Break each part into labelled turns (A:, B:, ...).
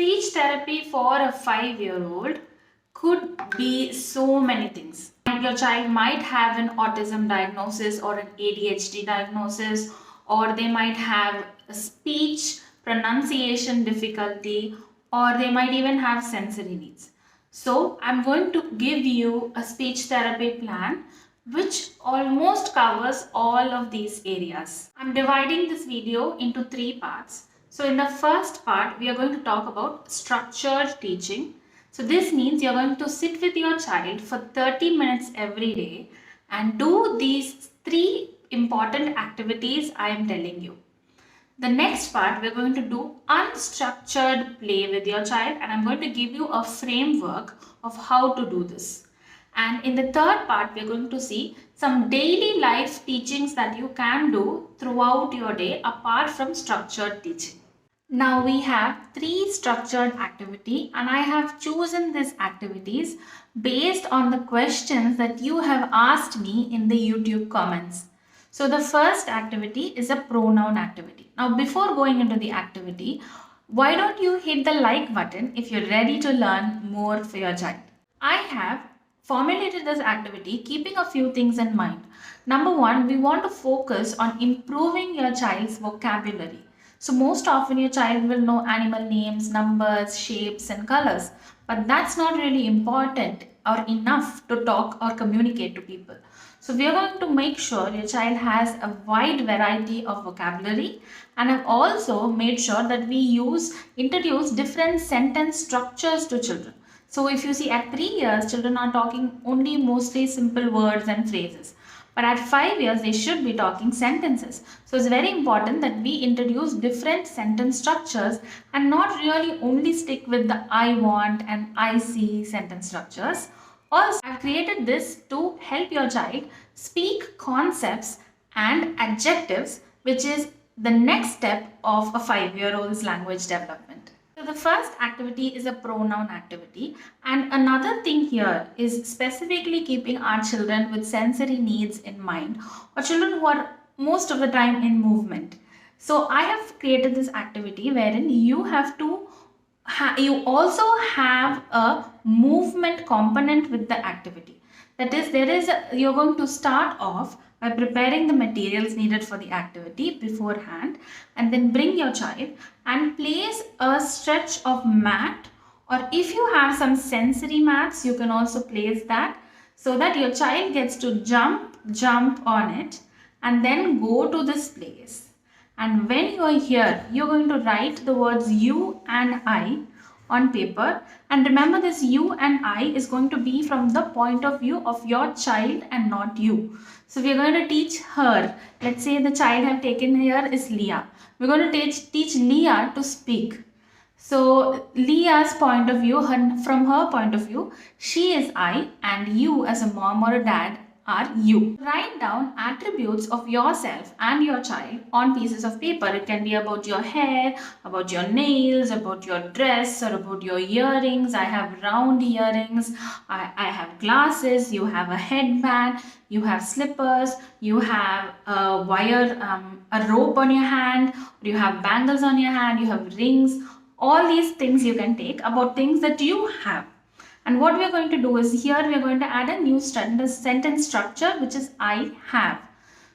A: Speech therapy for a 5-year-old could be so many things. Your child might have an autism diagnosis or an ADHD diagnosis, or they might have a speech pronunciation difficulty, or they might even have sensory needs. So I'm going to give you a speech therapy plan which almost covers all of these areas. I'm dividing this video into 3 parts. So in the first part, we are going to talk about structured teaching. So this means you're going to sit with your child for 30 minutes every day and do these 3 important activities I am telling you. The next part, we're going to do unstructured play with your child, and I'm going to give you a framework of how to do this. And in the third part, we're going to see some daily life teachings that you can do throughout your day apart from structured teaching. Now we have 3 structured activity, and I have chosen these activities based on the questions that you have asked me in the YouTube comments. So the first activity is a pronoun activity. Now before going into the activity, why don't you hit the like button if you're ready to learn more for your child. I have formulated this activity keeping a few things in mind. Number 1, we want to focus on improving your child's vocabulary. So most often your child will know animal names, numbers, shapes and colors, but that's not really important or enough to talk or communicate to people. So we are going to make sure your child has a wide variety of vocabulary, and I've also made sure that we introduce different sentence structures to children. So if you see at 3 years, children are talking only mostly simple words and phrases. But at 5 years, they should be talking sentences. So it's very important that we introduce different sentence structures and not really only stick with the I want and I see sentence structures. Also, I've created this to help your child speak concepts and adjectives, which is the next step of a 5-year-old's language development. So the first activity is a pronoun activity, and another thing here is specifically keeping our children with sensory needs in mind, or children who are most of the time in movement. So I have created this activity wherein you have to you also have a movement component with the activity. That is, you're going to start off by preparing the materials needed for the activity beforehand, and then bring your child and place a stretch of mat, or if you have some sensory mats, you can also place that, so that your child gets to jump on it and then go to this place. And when you are here, you're going to write the words you and I on paper, and remember this you and I is going to be from the point of view of your child and not you. So we are going to teach her. Let's say the child I have taken here is Leah. We're going to teach Leah to speak. So Leah's point of view, from her point of view, she is I, and you as a mom or a dad are you. Write down attributes of yourself and your child on pieces of paper. It can be about your hair, about your nails, about your dress, or about your earrings. I have round earrings, I have glasses, you have a headband, you have slippers, you have a rope on your hand, or you have bangles on your hand, you have rings. All these things you can take about things that you have. And what we are going to do is here we are going to add a new sentence structure, which is I have.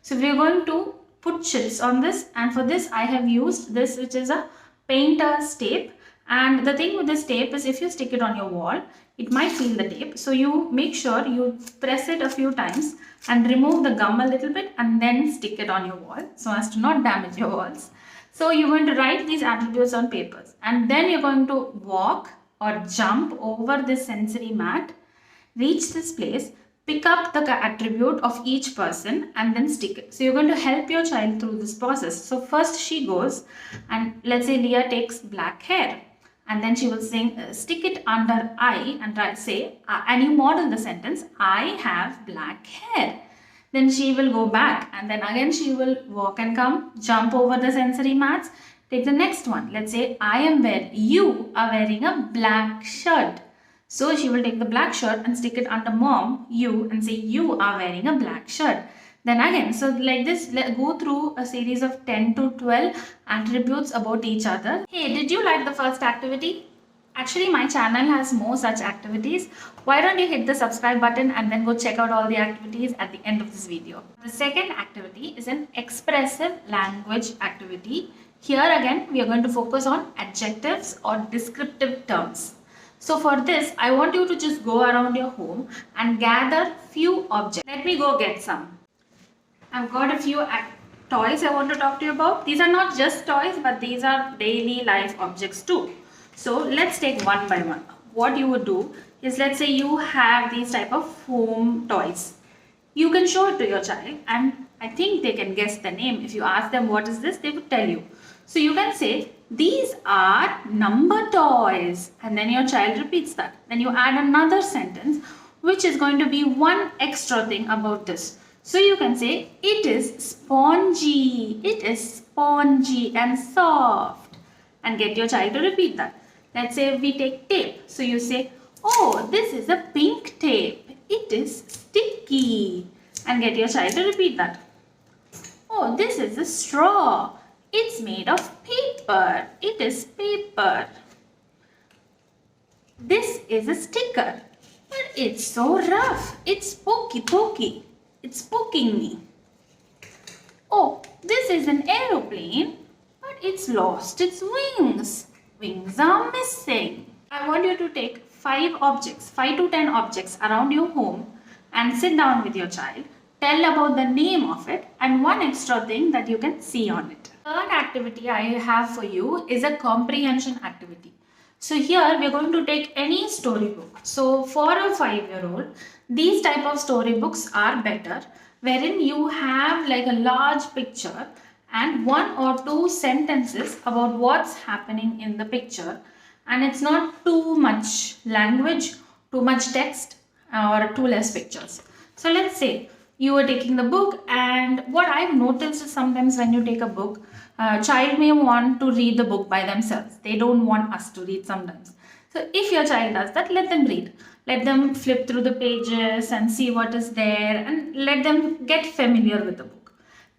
A: So we are going to put chips on this, and for this I have used this, which is a painter's tape. And the thing with this tape is if you stick it on your wall, it might peel the tape. So you make sure you press it a few times and remove the gum a little bit and then stick it on your wall so as to not damage your walls. So you're going to write these attributes on papers, and then you're going to walk or jump over this sensory mat, reach this place, pick up the attribute of each person and then stick it. So you're going to help your child through this process. So first she goes, and let's say Leah takes black hair, and then she will stick it under I and say, and you model the sentence, I have black hair. Then she will go back, and then again she will walk and come, jump over the sensory mats. Take the next one. Let's say you are wearing a black shirt. So she will take the black shirt and stick it under mom, you, and say you are wearing a black shirt. Then again, so like this, go through a series of 10 to 12 attributes about each other. Hey, did you like the first activity? Actually, my channel has more such activities. Why don't you hit the subscribe button and then go check out all the activities at the end of this video. The second activity is an expressive language activity. Here again, we are going to focus on adjectives or descriptive terms. So for this, I want you to just go around your home and gather few objects. Let me go get some. I've got a few toys I want to talk to you about. These are not just toys, but these are daily life objects too. So let's take one by one. What you would do is, let's say you have these type of foam toys. You can show it to your child and I think they can guess the name. If you ask them what is this, they would tell you. So you can say, these are number toys, and then your child repeats that. Then you add another sentence which is going to be one extra thing about this. So you can say, it is spongy, it is spongy and soft, and get your child to repeat that. Let's say we take tape. So you say, oh, this is a pink tape, it is sticky, and get your child to repeat that. Oh, this is a straw, it's made of paper, it is paper. This is a sticker, but it's so rough, it's pokey. It's poking me. Oh, this is an aeroplane, but it's lost its wings. Wings are missing. I want you to take 5 to 10 objects around your home and sit down with your child. Tell about the name of it and one extra thing that you can see on it. Third activity I have for you is a comprehension activity. So here we are going to take any storybook. So for a 5-year-old, these type of storybooks are better, wherein you have like a large picture and 1 or 2 sentences about what's happening in the picture, and it's not too much language, too much text, or too less pictures. So let's say you are taking the book, and what I've noticed is sometimes when you take a book, child may want to read the book by themselves. They don't want us to read sometimes. So if your child does that, let them read. Let them flip through the pages and see what is there, and let them get familiar with the book.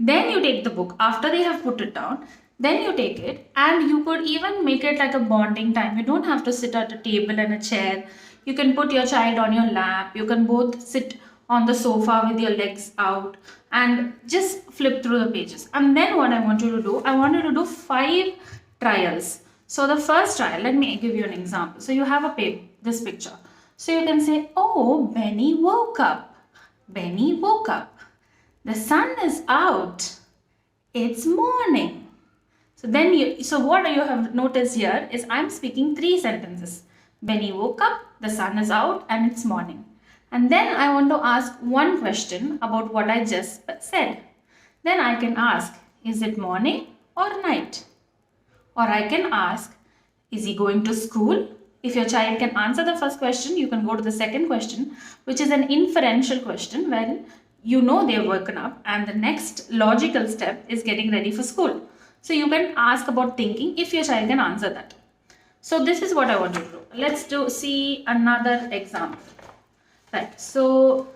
A: Then you take the book after they have put it down. Then you take it, and you could even make it like a bonding time. You don't have to sit at a table and a chair. You can put your child on your lap. You can both sit on the sofa with your legs out and just flip through the pages. And then what I want you to do, I want you to do 5 trials. So the first trial, let me give you an example. So you have this picture. So you can say, oh, Benny woke up. Benny woke up. The sun is out. It's morning. So what you have noticed here is I'm speaking 3 sentences. Benny woke up, the sun is out, and it's morning. And then I want to ask one question about what I just said. Then I can ask, is it morning or night? Or I can ask, is he going to school? If your child can answer the first question, you can go to the second question, which is an inferential question where you know they've woken up and the next logical step is getting ready for school. So you can ask about thinking if your child can answer that. So this is what I want you to do. Let's see another example. Right, so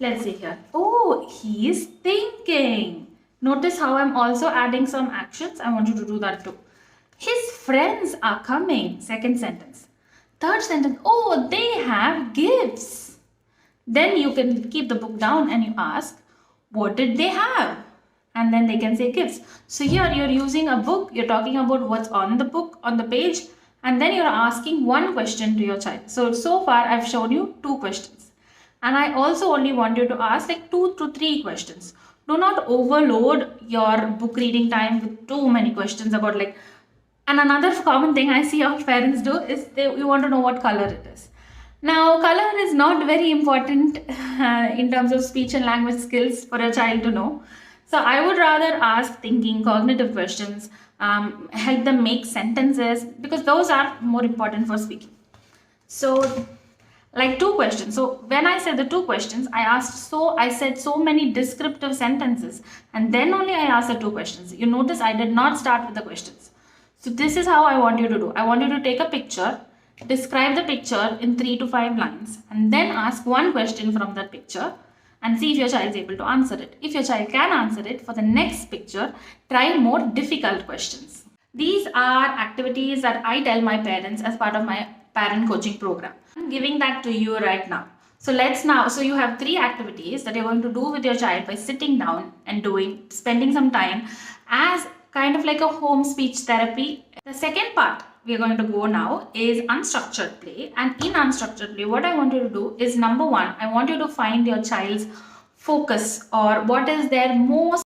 A: let's see here. Oh, he is thinking. Notice how I'm also adding some actions. I want you to do that too. His friends are coming. Second sentence. Third sentence. Oh, they have gifts. Then you can keep the book down and you ask, what did they have? And then they can say gifts. So here you're using a book. You're talking about what's on the book, on the page. And then you're asking one question to your child. So far I've shown you 2 questions. And I also only want you to ask like 2 to 3 questions. Do not overload your book reading time with too many questions about like. And another common thing I see our parents do is you want to know what color it is. Now, color is not very important in terms of speech and language skills for a child to know. So I would rather ask thinking, cognitive questions, help them make sentences, because those are more important for speaking. So like 2 questions. So when I said the 2 questions, I said so many descriptive sentences, and then only I asked the 2 questions. You notice I did not start with the questions. So this is how I want you to do. I want you to take a picture, describe the picture in 3 to 5 lines, and then ask one question from that picture and see if your child is able to answer it. If your child can answer it, for the next picture, try more difficult questions. These are activities that I tell my parents as part of my parent coaching program. I'm giving that to you right now. So so you have 3 activities that you're going to do with your child by sitting down and spending some time as kind of like a home speech therapy. The second part we are going to go now is unstructured play. And in unstructured play, what I want you to do is, number one, I want you to find your child's focus, or what is their most